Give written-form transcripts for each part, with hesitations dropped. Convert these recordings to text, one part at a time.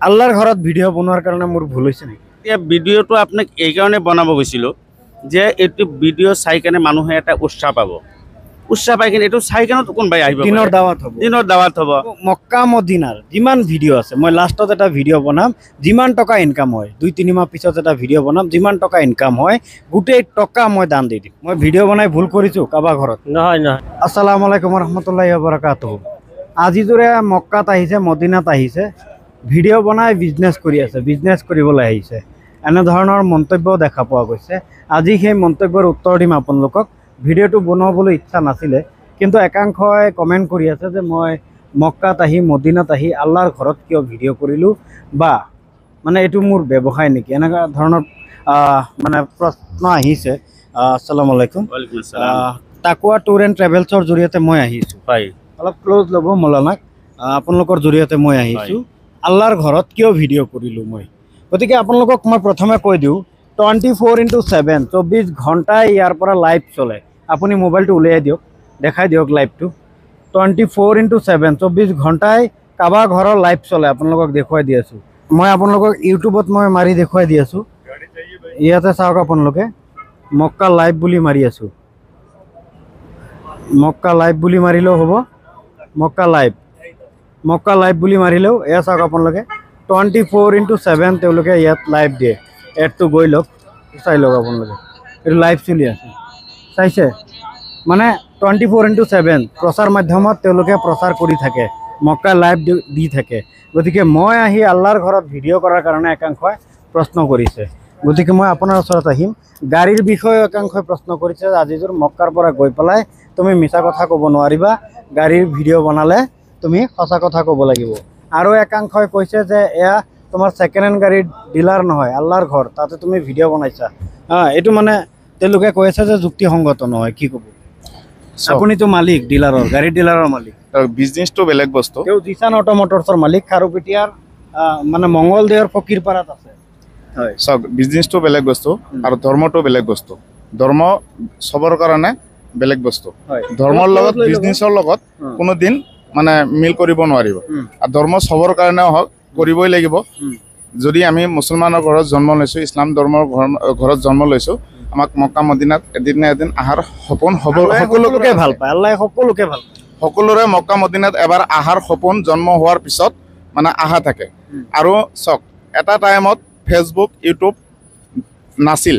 আল্লাহৰ ঘৰত ভিডিঅ' বনোৱাৰ কাৰণে মোৰ ভুল হৈছে নেকি? এতিয়া ভিডিঅ'টো আপোনাক এই কাৰণে বনাব গৈছিলোঁ যে এইটো ভিডিঅ' চাই কেনে মানুহে এটা উৎসাহ পাব। উৎসাহ পাই কিনে এইটো চাই কেনে কোনোবাই আহিব, দিনৰ দাৱাত হ'ব। দিনৰ দাৱাত হ'ব। মক্কা মদিনাৰ যিমান ভিডিঅ' আছে মই লাষ্টত এটা ভিডিঅ' বনাম, যিমান টকা ইনকাম হয় 2-3 মাহ পিছত এটা ভিডিঅ' বনাম, যিমান টকা ইনকাম হয় গোটেই টকা মই দান দি দিম। মই ভিডিঅ' বনাই ভুল কৰিছোঁ কাৰোবাৰ ঘৰত? নহয়। আসসালামু আলাইকুম ৰহমতুল্লাহি ওয়া বাৰাকাতুহু। আজি দৰে মক্কাত আহিছে, মদিনাত আহিছে, ভিডিঅ' বনাই বিজনেছ কৰি আছে, বিজনেছ কৰিবলৈ আহিছে, এনেধৰণৰ মন্তব্য দেখা পোৱা গৈছে। আজি সেই মন্তব্যৰ উত্তৰ দিম আপোনালোকক। ভিডিঅ'টো বনাবলৈ ইচ্ছা নাছিলে, কিন্তু একাংশই কমেণ্ট কৰি আছে যে মই মক্কাত আহি মদিনাত আহি আল্লাহৰ ঘৰত কিয় ভিডিঅ' কৰিলোঁ, বা মানে এইটো মোৰ ব্যৱসায় নেকি, এনেকুৱা ধৰণৰ মানে প্ৰশ্ন আহিছে। আসসালামু আলাইকুম। টাকুৱা টুৰ এণ্ড ট্ৰেভেলছৰ জৰিয়তে মই আহিছোঁ। হয়, অলপ ক্ল'জ ল'ব মৌলানাক। আপোনালোকৰ জৰিয়তে মই আহিছোঁ। আল্লাহৰ ঘৰত কিয় ভিডিঅ' কৰিলোঁ মই, গতিকে আপোনালোকক মই প্ৰথমে কৈ দিওঁ 24/7 24 ঘণ্টাই ইয়াৰ পৰা লাইভ চলে। আপুনি মোবাইলটো উলিয়াই দিয়ক, দেখাই দিয়ক লাইভটো। 24/7 24 ঘণ্টাই কাৰোবাৰ ঘৰৰ লাইভ চলে, আপোনালোকক দেখুৱাই দি আছোঁ। মই আপোনালোকক ইউটিউবত মই মাৰি দেখুৱাই দি আছোঁ। ইয়াতে চাওক আপোনালোকে, মক্কা লাইভ বুলি মাৰি আছোঁ। মক্কা লাইভ বুলি মাৰিলেও হ'ব, মক্কা লাইভ বুলি মাৰিলেও এয়া চাওক আপোনালোকে 24/7 তেওঁলোকে ইয়াত লাইভ দিয়ে। এডটো গৈ লওক, চাই লওক আপোনালোকে, এইটো লাইভ চলি আছে, চাইছে? মানে 24/7 প্ৰচাৰ মাধ্যমত তেওঁলোকে প্ৰচাৰ কৰি থাকে, মক্কা লাইভ দি থাকে। গতিকে মই আহি আল্লাহৰ ঘৰত ভিডিঅ' কৰাৰ কাৰণে একাংশই প্ৰশ্ন কৰিছে। গতিকে মই আপোনাৰ ওচৰত আহিম। গাড়ীৰ বিষয়ে একাংশই প্ৰশ্ন কৰিছে, আজিজোৰ মক্কাৰ পৰা গৈ পেলাই তুমি মিছা কথা ক'ব নোৱাৰিবা, গাড়ীৰ ভিডিঅ' বনালে তুমি সঁচা কথা ক'ব লাগিব। আৰু একাংশই কৈছে যে এয়া তোমাৰ ছেকেণ্ড হেণ্ড গাড়ীৰ ডিলাৰ নহয়, আল্লাহৰ ঘৰ, তাতে তুমি ভিডিঅ' বনাইছা। এইটো মানে তেওঁলোকে কৈ আছে যে যুক্তিসংগত নহয়। কি ক'ব? আপুনিতো মালিক ডিলাৰৰ, গাড়ীৰ ডিলাৰৰ মালিক। বিজনেছটো বেলেগ বস্তু। তেওঁ জিছান অটোমটৰ্ছৰ মালিক, খাৰুপেটীয়াৰ মানে মংগলদৈৰ ফকীৰপাৰাত আছে। হয়, চাওক, বিজনেছটো বেলেগ বস্তু আৰু ধৰ্মটো বেলেগ বস্তু। ধৰ্ম চবৰ কাৰণে বেলেগ বস্তু। ধৰ্মৰ লগত বিজনেছৰ লগত কোনোদিন মানে মিল কৰিব নোৱাৰিব। আৰু ধৰ্ম চবৰ কাৰণেও হওক, কৰিবই লাগিব। যদি আমি মুছলমানৰ ঘৰত জন্ম লৈছোঁ, ইছলাম ধৰ্মৰ ঘৰত জন্ম লৈছোঁ, আমাক মক্কা মদিনাত এদিন না এদিন আহাৰ সপোন হ'ব। সকলোকে ভাল পায়, আল্লাহে সকলোকে ভাল পায়। সকলোৰে মক্কা মদিনাত এবাৰ আহাৰ সপোন জন্ম হোৱাৰ পিছত মানে আহা থাকে। আৰু চাওক, এটা টাইমত ফেচবুক ইউটিউব নাছিল,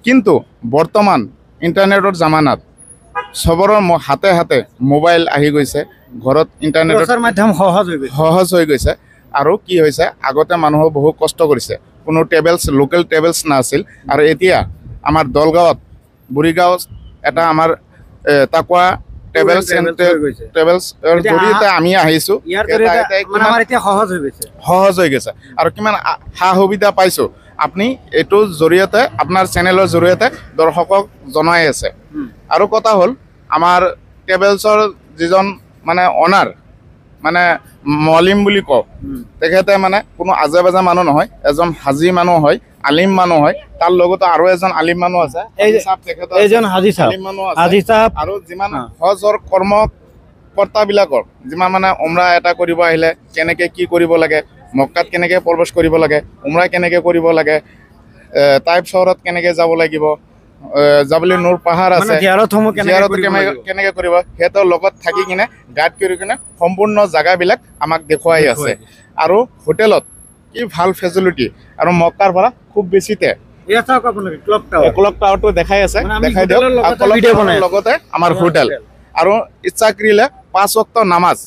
কিন্তু বৰ্তমান ইণ্টাৰনেটৰ জামানাত চবৰে হাতে হাতে মোবাইল আহি গৈছে, ঘৰত ইণ্টাৰনেটৰ মাধ্যম সহজ হৈ গৈছে। আৰু কি হৈছে, আগতে মানুহে বহু কষ্ট কৰিছে, কোনো লোকেল ট্ৰেভেলছ নাছিল। আৰু এতিয়া আমাৰ দলগাঁৱত, বুঢ়ীগাঁৱত এটা আমাৰ টাকুৱা ট্ৰেভেলছ জৰিয়তে আমি আহিছোঁ। সহজ হৈ গৈছে আৰু কিমান সা সুবিধা পাইছোঁ আপুনি এইটোৰ জৰিয়তে, আপোনাৰ চেনেলৰ জৰিয়তে দৰ্শকক জনাই আছে। আৰু কথা হ'ল, আমাৰ ট্ৰেভেলছৰ যিজন মানে অনাৰ, মানে মলিম বুলি কওঁ, তেখেতে মানে কোনো আজে বাজে মানুহ নহয়, এজন হাজী মানুহ হয়, আলিম মানুহ হয়। তাৰ লগতে আৰু এজন আলিম মানুহ আছে, আৰু যিমান হজৰ কৰ্মকৰ্তাবিলাকৰ, যিমান মানে উমৰা এটা কৰিব আহিলে কেনেকৈ কি কৰিব লাগে, মক্কাত কেনেকৈ প্ৰৱেশ কৰিব লাগে, উমৰা কেনেকৈ কৰিব লাগে, টাইপ চহৰত কেনেকৈ যাব লাগিব, জাবলি নুৰ পাহাৰ আছে, কেনেকৈ কৰিব, সিহঁতৰ লগত থাকি কিনে গাইড কৰি কিনে সম্পূৰ্ণ জেগাবিলাক আমাক দেখুৱাই আছে। আৰু হোটেলত কি ভাল ফেচিলিটি, আৰু মক্কাৰ পৰা খুব বেছিতে ক্লক টাৱাৰটো দেখাই আছে, দেখাই দিয়ক। লগতে আমাৰ হোটেল, আৰু ইচ্ছা কৰিলে 5 ওয়াক্ত নামাজ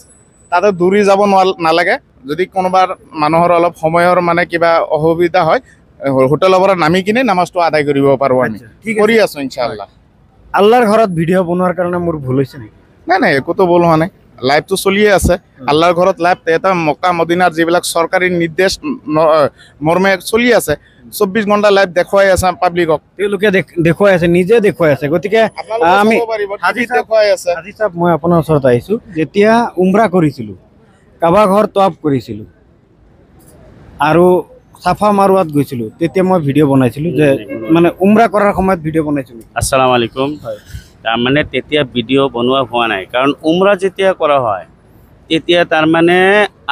তাতে দৌৰি যাব নালাগে। যদি কোনোবা মানুহৰ অলপ সময়ৰ মানে কিবা অসুবিধা হয়, হোটেলৰ পৰা নামি কিনে নামাজটো আদায় কৰিব পাৰোঁ। আমি কৰি আছোঁ ইনশাআল্লাহ। আল্লাহৰ ঘৰত ভিডিঅ' বনোৱাৰ কাৰণে মোৰ ভুল হৈছে নেকি? নাই, একোতো ভুল হোৱা নাই। লাইভটো চলিয়ে আছে আল্লাহৰ ঘৰত লাইভ। এটা মক্কা মদিনাৰ যিবিলাক চৰকাৰী নিৰ্দেশ মৰ্মে চলি আছে, 24 ঘণ্টা লাইভ দেখুৱাই আছে পাব্লিকক। তেওঁলোকে দেখুৱাই আছে, নিজে দেখুৱাই আছে। গতিকে আমি মই আপোনাৰ ওচৰত আহিছোঁ, যেতিয়া উমৰা কৰিছিলোঁ, কাবা ঘৰ তৱাফ কৰিছিলোঁ আৰু চাফা মাৰোৱাত গৈছিলোঁ, তেতিয়া মই ভিডিঅ' বনাইছিলোঁ, যে মানে উমৰা কৰাৰ সময়ত ভিডিঅ' বনাইছিলোঁ। আসসালামু আলাইকুম। তাৰমানে তেতিয়া ভিডিঅ' বনোৱা হোৱা নাই, কাৰণ উমৰা যেতিয়া কৰা হয় তেতিয়া তাৰমানে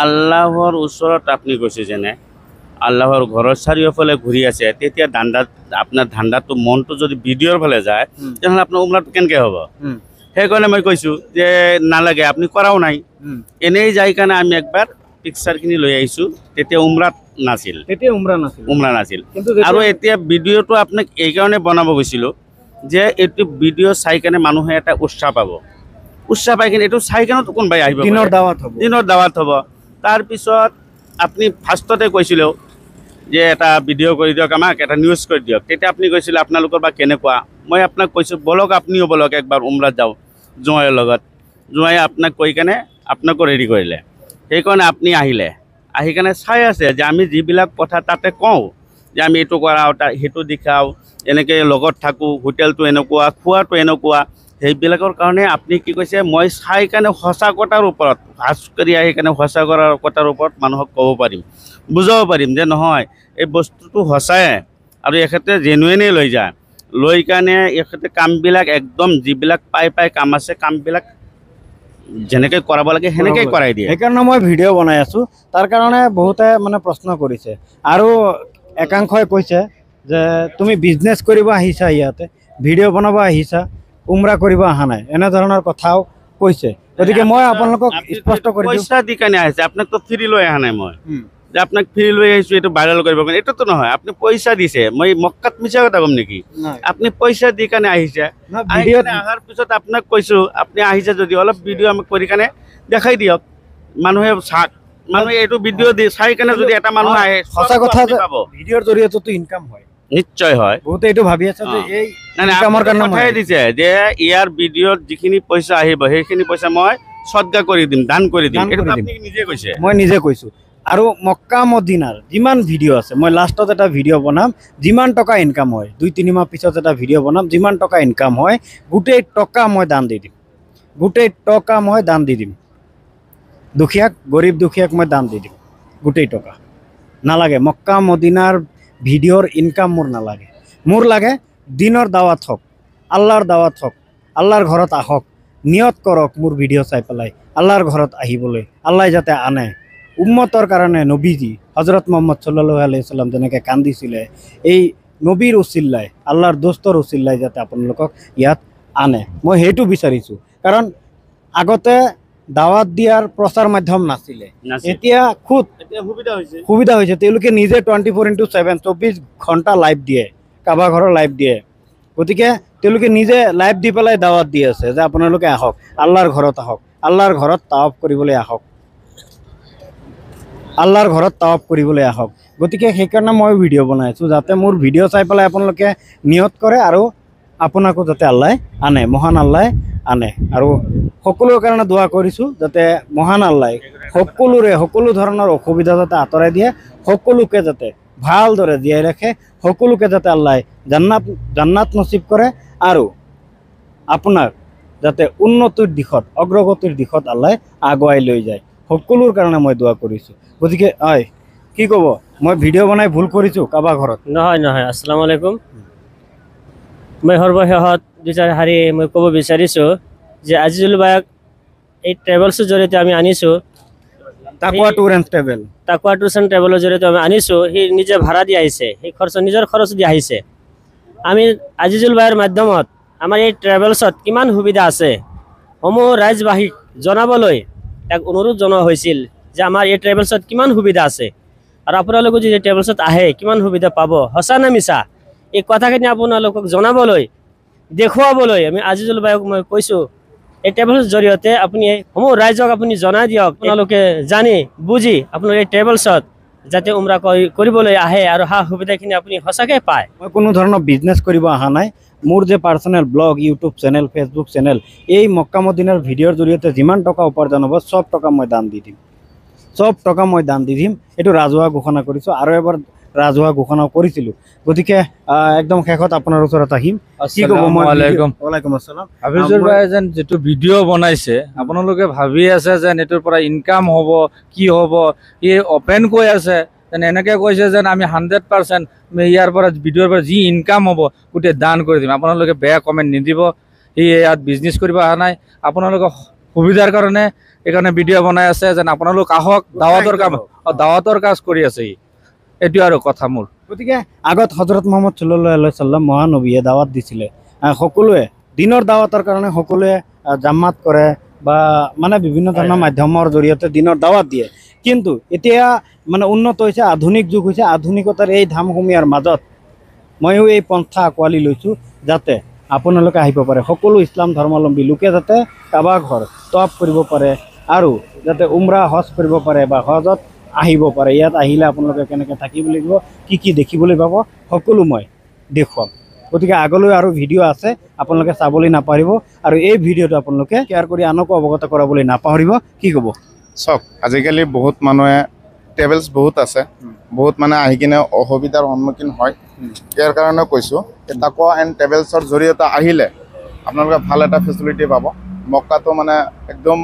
আল্লাহৰ ওচৰত আপুনি গৈছে যেনে আল্লাহৰ ঘৰৰ চাৰিওফালে ঘূৰি আছে, তেতিয়া আপোনাৰ ধান্দাটো মনটো যদি ভিডিঅ'ৰ ফালে যায় তেনেহ'লে আপোনাৰ উমৰাটো কেনেকৈ হ'ব? সেইকাৰণে মই কৈছোঁ যে নালাগে, আপুনি কৰাও নাই। এনেই যাই কাৰণে আমি একবাৰ পিকচাৰখিনি লৈ আহিছোঁ, তেতিয়া উমৰাত নাছিল, উমৰা নাছিল। আৰু এতিয়া ভিডিঅ'টো আপোনাক এইকাৰণে বনাব গৈছিলোঁ যে এইটো ভিডিঅ' চাই কাৰণে মানুহে এটা উৎসাহ পাব। উৎসাহ পাই কিনে এইটো চাই কেনে কোনোবাই আহিব, দিনৰ দাৱাত হ'ব। তাৰপিছত আপুনি ফাৰ্ষ্টতে কৈছিলোঁ যে এটা ভিডিঅ' কৰি দিয়ক, আমাক এটা নিউজ কৰি দিয়ক। তেতিয়া আপুনি কৈছিলে আপোনালোকৰ বা কেনেকুৱা। মই আপোনাক কৈছোঁ বলক, আপুনিও বলক একবাৰ উমৰাত যাওঁ জোঁৱাইৰ লগত। জোঁৱাই আপোনাক কৈ কেনে আপোনাকো ৰেডি কৰিলে, সেইকাৰণে আপুনি আহিলে। আহি কেনে চাই আছে যে আমি যিবিলাক কথা তাতে কওঁ যে আমি এইটো কৰাওঁ, সেইটো দেখাওঁ, এনেকৈ লগত থাকোঁ, হোটেলটো এনেকুৱা, খোৱাটো এনেকুৱা, সেইবিলাকৰ কাৰণে আপুনি কি কৈছে, মই চাই কাৰণে সঁচা কথাৰ ওপৰত ভাজ কৰি আহি কাৰণে সঁচা কথাৰ ওপৰত মানুহক ক'ব পাৰিম, বুজাব পাৰিম যে নহয় এই বস্তুটো সঁচাই আৰু এখেতে জেনুৱেনেই লৈ যায়। লৈ কাৰণে এখেতে কামবিলাক একদম যিবিলাক পাই কাম আছে, কামবিলাক যেনেকৈ কৰাব লাগে সেনেকৈ কৰাই দিয়ে। সেইকাৰণে মই ভিডিঅ' বনাই আছোঁ। তাৰ কাৰণে বহুতে মানে প্ৰশ্ন কৰিছে আৰু একাংশই কৈছে যে তুমি বিজনেছ কৰিব আহিছা, ইয়াতে ভিডিঅ' বনাব আহিছা, উমৰা কৰিব অহা নাই, এনেধৰণৰ কথাও কৈছে। গতিকে মই আপোনালোকক স্পষ্ট কৰি দিওঁ, পইচা দি কাৰণে আহিছে, আপোনাকতো ফ্ৰী লৈ অহা নাই মই যে আপোনাক ফ্ৰী লৈ আহিছোঁ এইটো ভাইৰেল কৰিব কাৰণে, এইটোতো নহয়। আপুনি পইচা দিছে, মই মক্কাত মিছা কথা ক'ম নেকি? আপুনি পইচা দি কাৰণে আহিছে। অহাৰ পিছত আপোনাক কৈছোঁ আপুনি আহিছে যদি অলপ ভিডিঅ' আমাক কৰি কাৰণে দেখাই দিয়ক, মানুহে চাওক। মানুহে এইটো ভিডিঅ' দি চাই কাৰণে যদি এটা মানুহ আহে, সঁচা কথা পাব, ভিডিঅ'ৰ জৰিয়তেতো ইনকাম হয়, নিশ্চয় হয়। বহুতে এইটো ভাবি আছে যে এই ইনকামৰ কাৰণে কথাই দিছে যে ইয়াৰ ভিডিঅ'ত যিখিনি পইচা আহিব সেইখিনি পইচা মই সদকা কৰি দিম, দান কৰি দিম। এইটো আপুনি নিজে কৈছে, মই নিজে কৈছোঁ। আৰু মক্কা মদিনাৰ যিমান ভিডিঅ' আছে, মই লাষ্টত এটা ভিডিঅ' বনাম, যিমান টকা ইনকাম হয়, 2-3 মাহ পিছত এটা ভিডিঅ' বনাম, যিমান টকা ইনকাম হয় গোটেই টকা মই দান দি দিম, গোটেই টকা মই দান দি দিম। দুখীয়াক, গৰীব দুখীয়াক মই দান দি দিম গোটেই টকা। নালাগে মক্কা মদিনাৰ ভিডিঅ'ৰ ইনকাম মোৰ নালাগে। মোৰ লাগে দিনৰ দাৱাত হওক, আল্লাহৰ দাৱাত হওক, আল্লাহৰ ঘৰত আহক, নিয়ত কৰক মোৰ ভিডিঅ' চাই পেলাই আল্লাহৰ ঘৰত আহিবলৈ, আল্লাহ যাতে আনে। উম্মতৰ কাৰণে নবীজি হজৰত মুহাম্মদ সাল্লাল্লাহু আলাইহি সাল্লাম যেনেকৈ কান্দিছিলে, এই নবীৰ উচিল্লাই, আল্লাহৰ দোস্তৰ উচিল্লাই যাতে আপোনালোকক ইয়াত আনে, মই সেইটো বিচাৰিছোঁ। কাৰণ আগতে দাৱাত দিয়াৰ প্ৰচাৰ মাধ্যম নাছিলে, এতিয়া খুব সুবিধা হৈছে। তেওঁলোকে নিজে 24/7 24 ঘণ্টা লাইভ দিয়ে, কাবা ঘৰৰ লাইভ দিয়ে। গতিকে তেওঁলোকে নিজে লাইভ দি পেলাই দাৱাত দি আছে যে আপোনালোকে আহক, আল্লাহৰ ঘৰত আহক, আল্লাহৰ ঘৰত তাৱাফ কৰিবলৈ আহক, আল্লাহৰ ঘৰত তাৱাফ কৰিবলৈ আহক। গতিকে সেইকাৰণে মই ভিডিঅ' বনাই আছোঁ, যাতে মোৰ ভিডিঅ' চাই পেলাই আপোনালোকে নিয়ত কৰে আৰু আপোনাকো যাতে আল্লাহ আনে, মহান আল্লাহ আনে। আৰু সকলোৰ কাৰণে দোৱা কৰিছোঁ যাতে মহান আল্লাহ সকলো ধৰণৰ অসুবিধা যাতে আঁতৰাই দিয়ে, সকলোকে যাতে ভালদৰে জীয়াই ৰাখে, সকলোকে যাতে আল্লাহ জান্নাত নচিব কৰে আৰু আপোনাক যাতে উন্নতিৰ দিশত, অগ্ৰগতিৰ দিশত আল্লাহ আগুৱাই লৈ যায়। সকলোৰ কাৰণে মই দোৱা কৰিছোঁ। গতিকে কি ক'ব, মই ভিডিঅ' বনাই ভুল কৰিছোঁ কাবা ঘৰত? নহয়। আসসালামু আলাইকুম। মই সৰ্বশেষত দুটা শাৰী মই ক'ব বিচাৰিছোঁ যে আজিজুল বায়ক এই ট্ৰেভেলছৰ জৰিয়তে আমি আনিছোঁ, Taqwa tour and travel, Taqwa tours and ট্ৰেভেলৰ জৰিয়তে আমি আনিছোঁ। সি নিজে ভাড়া দি আহিছে, সেই নিজৰ খৰচ দি আহিছে। আমি আজিজুল বায়ৰ মাধ্যমত আমাৰ এই ট্ৰেভেলছত কিমান সুবিধা আছে সমূহ ৰাইজবাসীক জনাবলৈ তাক অনুৰোধ জনোৱা হৈছিল যে আমাৰ এই ট্ৰেভেলছত কিমান সুবিধা আছে আৰু আপোনালোকে যদি ট্ৰেভেলছত আহে কিমান সুবিধা পাব, সঁচা নে মিছা, এই কথাখিনি আপোনালোকক জনাবলৈ, দেখুৱাবলৈ আমি আজিজুল বায়ক মই কৈছোঁ এই ট্ৰেভেলছৰ জৰিয়তে আপুনি সমূহ ৰাইজক আপুনি জনাই দিয়ক, আপোনালোকে জানি বুজি আপোনালোকে এই ট্ৰেভেলছত যাতে উমৰা কৰিবলৈ আহে আৰু সা সুবিধাখিনি আপুনি সঁচাকৈ পায়। মই কোনো ধৰণৰ বিজনেছ কৰিব অহা নাই। মোৰ যে personal blog, YouTube channel, Facebook channel, এই মক্কা মদিনাৰ ভিডিঅ'ৰ জৰিয়তে যিমান টকা উপাৰ্জন হ'ব চব টকা মই দান দি দিম, চব টকা মই দান দি দিম। এইটো ৰাজহুৱা ঘোষণা কৰিছোঁ, আৰু এবাৰ ৰাজহুৱা ঘোষণাও কৰিছিলোঁ। গতিকে একদম শেষত আপোনাৰ ওচৰত আহিম। কি ক'ব? ওয়ালাইকুম আসসালাম। হাফিজুৰ ভাই যেন যিটো ভিডিঅ' বনাইছে, আপোনালোকে ভাবি আছে যেন এইটোৰ পৰা ইনকাম হ'ব, কি হ'ব, ই অপেন কৈ আছে যেন, এনেকৈ কৈছে যেন আমি 100% ইয়াৰ পৰা ভিডিঅ'ৰ পৰা যি ইনকাম হ'ব গোটেই দান কৰি দিম। আপোনালোকে বেয়া কমেণ্ট নিদিব, সি ইয়াত বিজনেছ কৰিব অহা নাই। আপোনালোকে সুবিধাৰ কাৰণে এইকাৰণে ভিডিঅ' বনাই আছে যেন আপোনালোক আহক দাৱাতৰ কাজ কৰি আছে এইটো আৰু কথা মোৰ। গতিকে আগত হজৰত মোহাম্মদ সাল্লাল্লাহু আলাইহি সাল্লাম মহানবীয়ে দাৱাত দিছিলে সকলোৱে দিনৰ দাৱাতৰ কাৰণে সকলোৱে জামাত কৰে বা মানে বিভিন্ন ধৰণৰ মাধ্যমৰ জৰিয়তে দিনৰ দাৱাত দিয়ে। কিন্তু এতিয়া মানে উন্নত হৈছে, আধুনিক যুগ হৈছে, আধুনিকতাৰ এই ধামসমূহৰ মাজত ময়ো এই পন্থা আঁকোৱালি লৈছোঁ যাতে আপোনালোকে আহিব পাৰে, সকলো ইছলাম ধৰ্মাৱলম্বী লোকে যাতে কাবা ঘৰ তৱাফ কৰিব পাৰে আৰু যাতে উমৰা হজ কৰিব পাৰে বা হজত আহিব পাৰে। ইয়াত আহিলে আপোনালোকে কেনেকৈ থাকিব লাগিব, কি কি দেখিবলৈ পাব, সকলো মই দেখুৱাম। গতিকে আগলৈ আৰু ভিডিঅ' আছে, আপোনালোকে চাবলৈ নাপাহৰিব আৰু এই ভিডিঅ'টো আপোনালোকে শ্বেয়াৰ কৰি আনকো অৱগত কৰাবলৈ নাপাহৰিব। কি ক'ব? চাওক, আজিকালি বহুত মানুহে ট্ৰেভেলছ বহুত আছে, বহুত মানে আহি কিনে অসুবিধাৰ সন্মুখীন হয়। ইয়াৰ কাৰণে কৈছোঁ তাকোৱা এণ্ড ট্ৰেভেলছৰ জৰিয়তে আহিলে আপোনালোকে ভাল এটা ফেচিলিটি পাব। মক্কাটো মানে একদম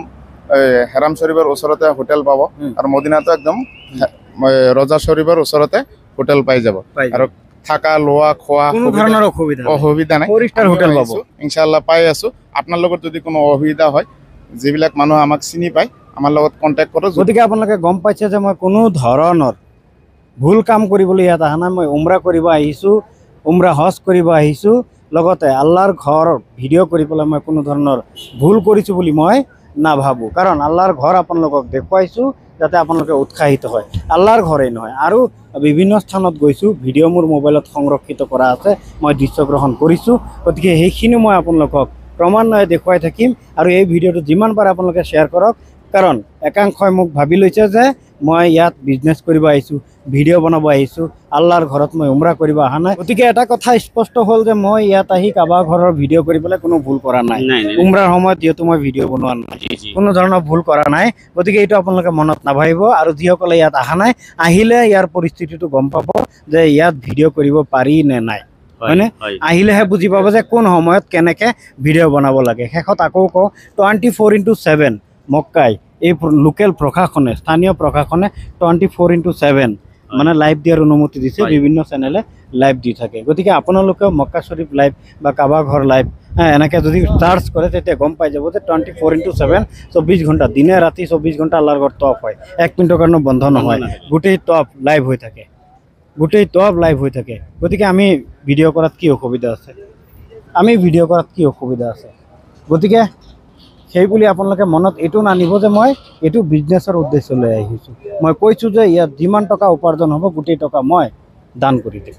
হেৰাম শ্বৰীফৰ ওচৰতে হোটেল পাব আৰু মদিনাটো একদম ৰজা শ্বৰীফৰ ওচৰতে হোটেল পাই যাব আৰু থাকা লোৱা খোৱা কোনো ধৰণৰ অসুবিধা নাই, ফ'ৰ-ষ্টাৰ হোটেল পাব ইনশাআল্লাহ পাই আছোঁ। আপোনাৰ লগত যদি কোনো অসুবিধা হয়, যিবিলাক মানুহ আমাক চিনি পায় আমাৰ লগত কণ্টেক্ট কৰক। গতিকে আপোনালোকে গম পাইছে যে মই কোনো ধৰণৰ ভুল কাম কৰিবলৈ ইয়াত অহা নাই। মই উমৰা কৰিব আহিছোঁ, উমৰা হজ কৰিব আহিছোঁ, লগতে আল্লাহৰ ঘৰ ভিডিঅ' কৰি পেলাই মই কোনো ধৰণৰ ভুল কৰিছোঁ বুলি মই নাভাবোঁ। কাৰণ আল্লাহৰ ঘৰ আপোনালোকক দেখুৱাইছোঁ যাতে আপোনালোকে উৎসাহিত হয়। আল্লাহৰ ঘৰেই নহয়, আৰু বিভিন্ন স্থানত গৈছোঁ, ভিডিঅ' মোৰ মোবাইলত সংৰক্ষিত কৰা আছে, মই দৃশ্যগ্ৰহণ কৰিছোঁ। গতিকে সেইখিনিও মই আপোনালোকক ক্ৰমান্বয়ে দেখুৱাই থাকিম আৰু এই ভিডিঅ'টো যিমান পাৰে আপোনালোকে শ্বেয়াৰ কৰক। কাৰণ একাংশই মোক ভাবি লৈছে যে মই ইয়াত বিজনেছ কৰিব আহিছোঁ, ভিডিঅ' বনাব আহিছোঁ, আল্লাহৰ ঘৰত মই উমৰা কৰিব অহা নাই। গতিকে এটা কথা স্পষ্ট হ'ল যে মই ইয়াত আহি কাবা ঘৰৰ ভিডিঅ' কৰি পেলাই কোনো ভুল কৰা নাই। উমৰাৰ সময়ত যিহেতু মই ভিডিঅ' বনোৱা নাই, কোনো ধৰণৰ ভুল কৰা নাই। গতিকে এইটো আপোনালোকে মনত নাভাবিব। আৰু যিসকলে ইয়াত অহা নাই, আহিলে ইয়াৰ পৰিস্থিতিটো গম পাব যে ইয়াত ভিডিঅ' কৰিব পাৰি নে নাই, হয়নে? আহিলেহে বুজি পাব যে কোন সময়ত কেনেকৈ ভিডিঅ' বনাব লাগে। শেষত আকৌ কওঁ, 24/7 মক্কাই এই লোকেল প্ৰশাসনে, স্থানীয় প্ৰশাসনে 24/7 মানে লাইভ দিয়াৰ অনুমতি দিছে। বিভিন্ন চেনেলে লাইভ দি থাকে। গতিকে আপোনালোকেও মক্কা শ্বৰীফ লাইভ বা কাবা ঘৰ লাইভ এনেকৈ যদি চাৰ্চ কৰে তেতিয়া গম পাই যাব যে 24/7 24 ঘণ্টা দিনে ৰাতি 24 ঘণ্টা আল্লাহৰ ঘৰ তৱাফ হয়, 1 মিনিটৰ কাৰণেও বন্ধ নহয়। গোটেই তৱাফ লাইভ হৈ থাকে, গোটেই তৱাফ লাইভ হৈ থাকে। গতিকে আমি ভিডিঅ' কৰাত কি অসুবিধা আছে? গতিকে সেই বুলি আপোনালোকে মনত এইটো নানিব যে মই এইটো বিজনেছৰ উদ্দেশ্য লৈ আহিছোঁ। মই কৈছোঁ যে ইয়াত যিমান টকা উপাৰ্জন হ'ব গোটেই টকা মই দান কৰি দিম।